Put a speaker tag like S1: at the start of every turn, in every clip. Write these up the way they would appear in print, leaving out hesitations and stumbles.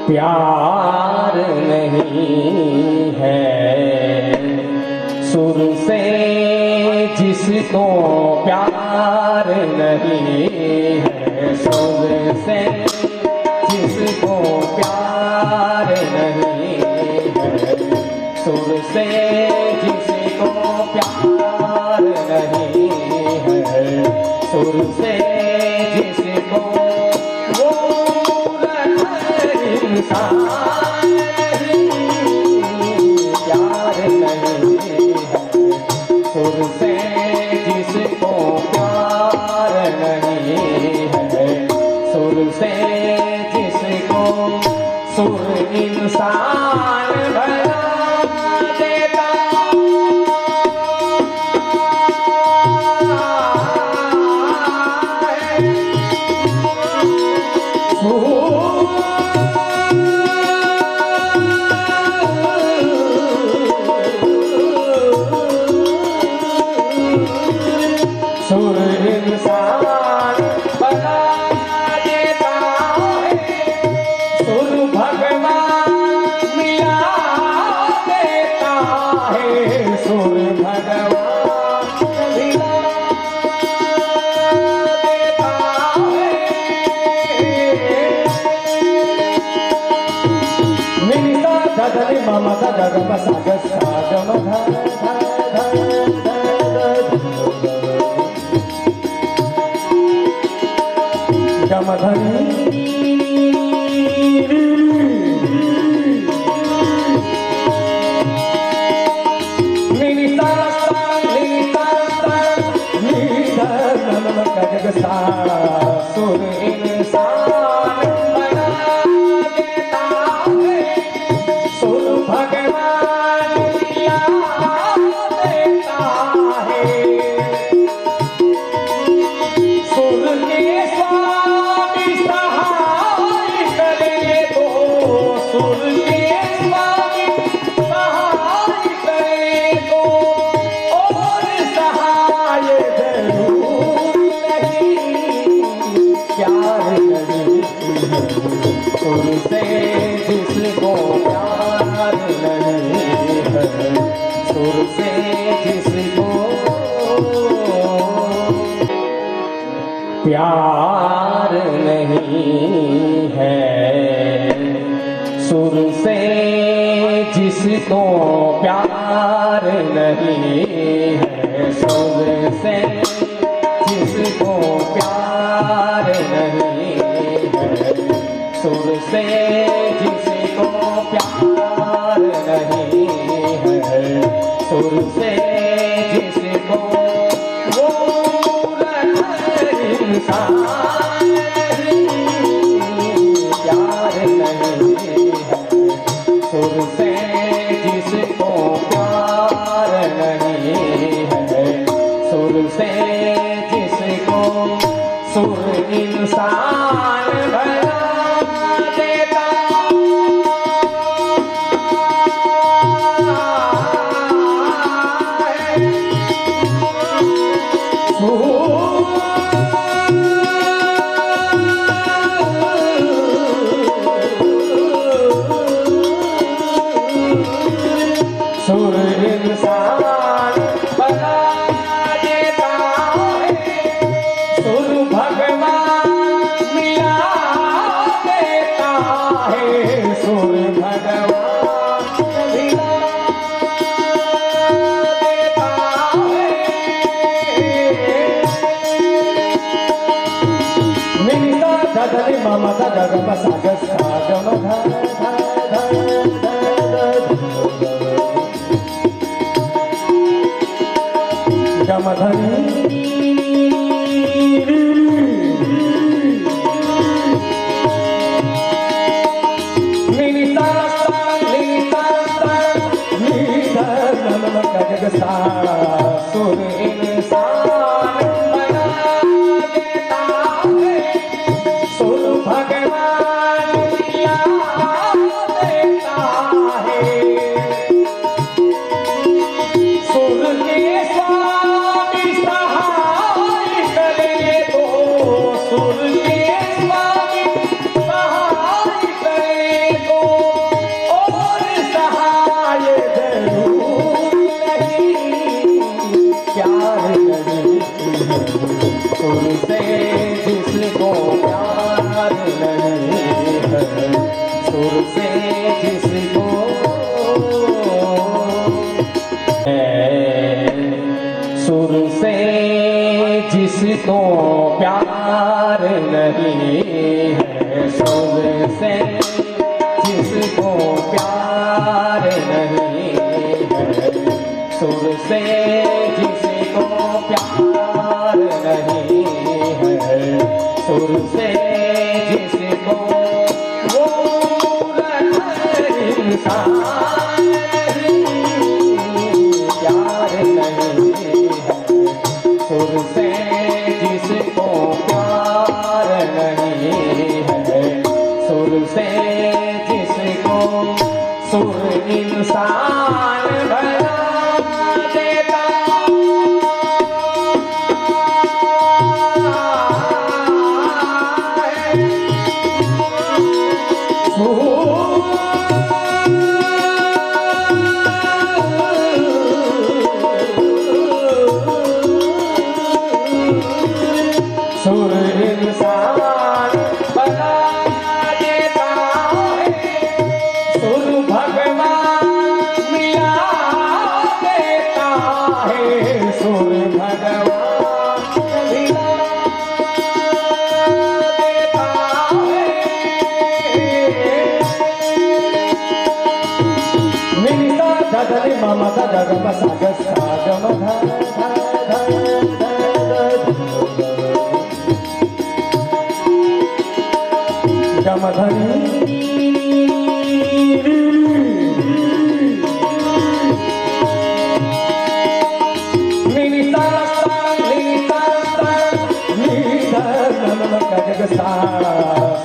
S1: प्यार नहीं है सुर से जिसको प्यार नहीं है, सुर से जिसको प्यार नहीं है, सुर से जिसको प्यार नहीं है, सुर से जिसको वो इंसान प्यार नहीं है, सुर से जिसको प्यार नहीं है, सुर से जिसको सुर इंसान भला देता सुर इंसान बना देता है, सुर भगवान मिला देता है, सुर भगवान मिला देता है। मेरी सा धनी मामा सा गगम सागर सागम गमधनी मेरी सुर इंसान बना देता है, सुर भगवान मिला देता है, सुर के स्वामी सहाय करे तो, सुर के स्वामी सहाय करे तो, और सहाय जरूर नहीं, प्यार नहीं है सुर से जिसको प्यार नहीं है, सुर से जिसको प्यार नहीं है, सुर से जिसको प्यार नहीं है, सुर से जिसको प्यार नहीं है, सुर से जिसको प्यार नहीं है, सुर से जिसको वो इंसान प्यार नहीं है, सुर से जिसको प्यार नहीं है, सुर से जिसको सुर इंसान भला देता सुर इंसान बना देता है, सुर भगवान मिला देता है, सुर भगवान मिला देता है। मेरी सा धनी मामा सा गगम सागर सागम गमधनी मेरी सा सुर इंसान बना देता है, सुर भगवान मिला देता है, सुर के स्वामी सहाय करे तो, सुर के स्वामी सहाय करे नहीं है सुर से जिसको सुर से जिसको प्यार नहीं है सुर से जिसको प्यार नहीं है सुर से जिसको प्यार नहीं है सुर से जिसको वो इंसान प्यार नहीं है सुर से जिसको प्यार नहीं है सुर से जिसको सुर इंसान बना देता सुर इंसान बना देता है सुर भगवान मिला देता है सुर भगवान मिला देता है मिलता ददले मामा दा गम साग सागम गमधनी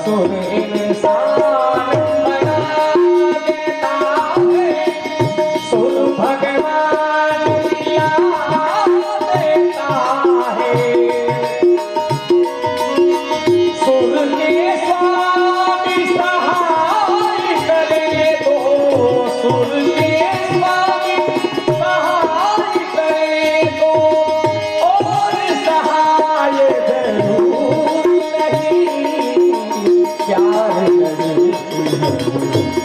S1: सुर इंसान बना देता है सुर भगवान मिला देता है सुर के स्वामी सहाय करे तो सुर के स्वामी सहाय करे तो और सहाय जरूर नहीं प्यार नहीं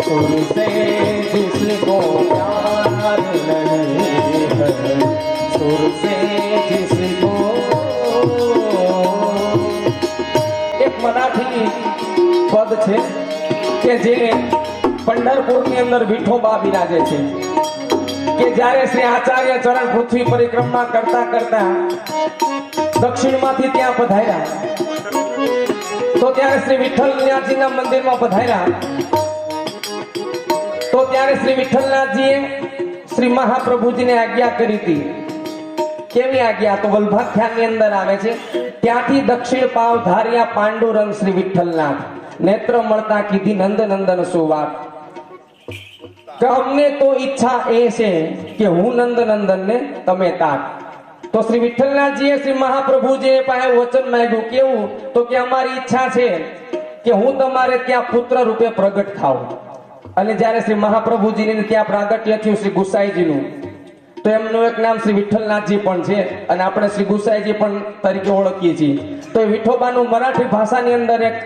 S1: सुर से जिसको प्यार नहीं है सुर से जिसको एक मराठी पद છે કે જે પંઢરપુરની અંદર વિઠોબા બિરાજે છે કે જ્યારે શ્રી આચાર્ય ચરણ પૃથ્વી પરિક્રમા કરતા કરતા દક્ષિણમાંથી ત્યાં પધાર્યા તો ત્યારે શ્રી વિઠ્ઠલનાથજીના મંદિરમાં પધાર્યા તો ત્યારે શ્રી વિઠ્ઠલનાથજીએ શ્રી મહાપ્રભુજીને આજ્ઞા કરી હતી કેવી આજ્ઞા તો વલ્ભાખ્યાનની અંદર આવે છે ત્યાંથી દક્ષિણ પાવ ધાર્યા પાંડુરંગ શ્રી વિઠ્ઠલનાથ નેત્ર મળતા કીધી નંદ નંદન સુવાત કે અમને તો ઈચ્છા એ છે કે હું નંદ નંદન ને તમે તાક તો શ્રી વિઠ્ઠલનાથજીએ શ્રી મહાપ્રભુજીએ પાસે વચન માંગ્યું કેવું તો કે અમારી ઈચ્છા છે કે હું તમારે ત્યાં પુત્ર રૂપે પ્રગટ થાઉં અને જ્યારે શ્રી મહાપ્રભુજીને ત્યાં પ્રાગટ્ય થયું શ્રી ગુસાઈજીનું તો એમનું એક નામ શ્રી વિઠ્ઠલનાથજી પણ છે અને આપણે શ્રી ગુસાઈજી પણ તરીકે ઓળખીએ છીએ તો એ વિઠોબાનું મરાઠી ભાષાની અંદર એક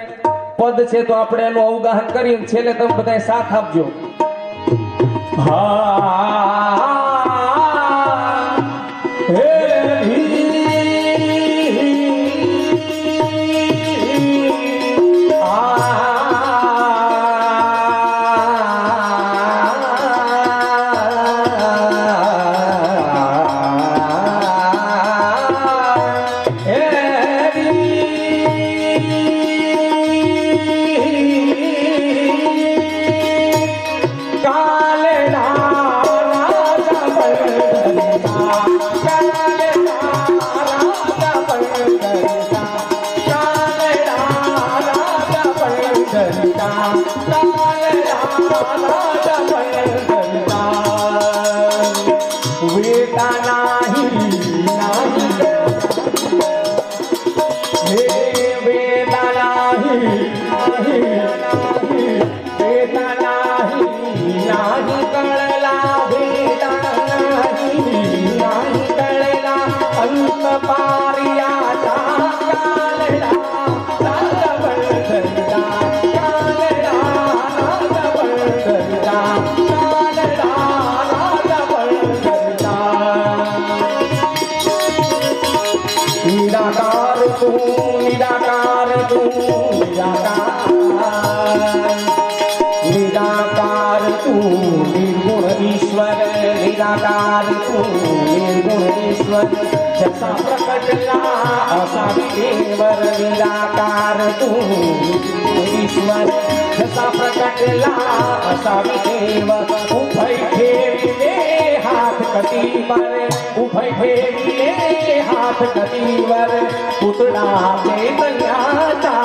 S1: પદ છે તો આપણે એનું અવગાહન કરીને છેલ્લે તમે બધા સાથ આપજો
S2: पारिया
S1: निराकार तू निर्गुण ईश्वर जसा प्रकटला असा विधेवर निराकार तू ईश्वर जसा प्रकटला असा विधेव उभय ठेविले हात कटीवर उभय ठेविले हात कटीवर पुतळा चैतन्याचा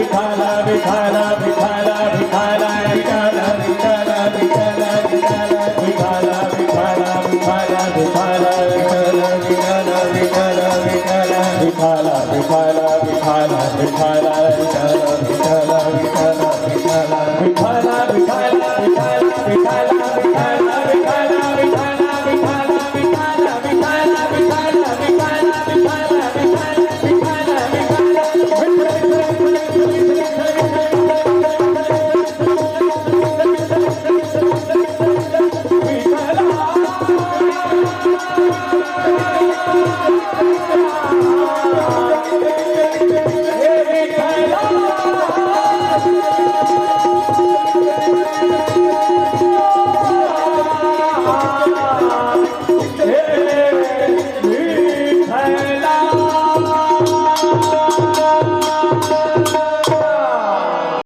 S2: विठाला विठाला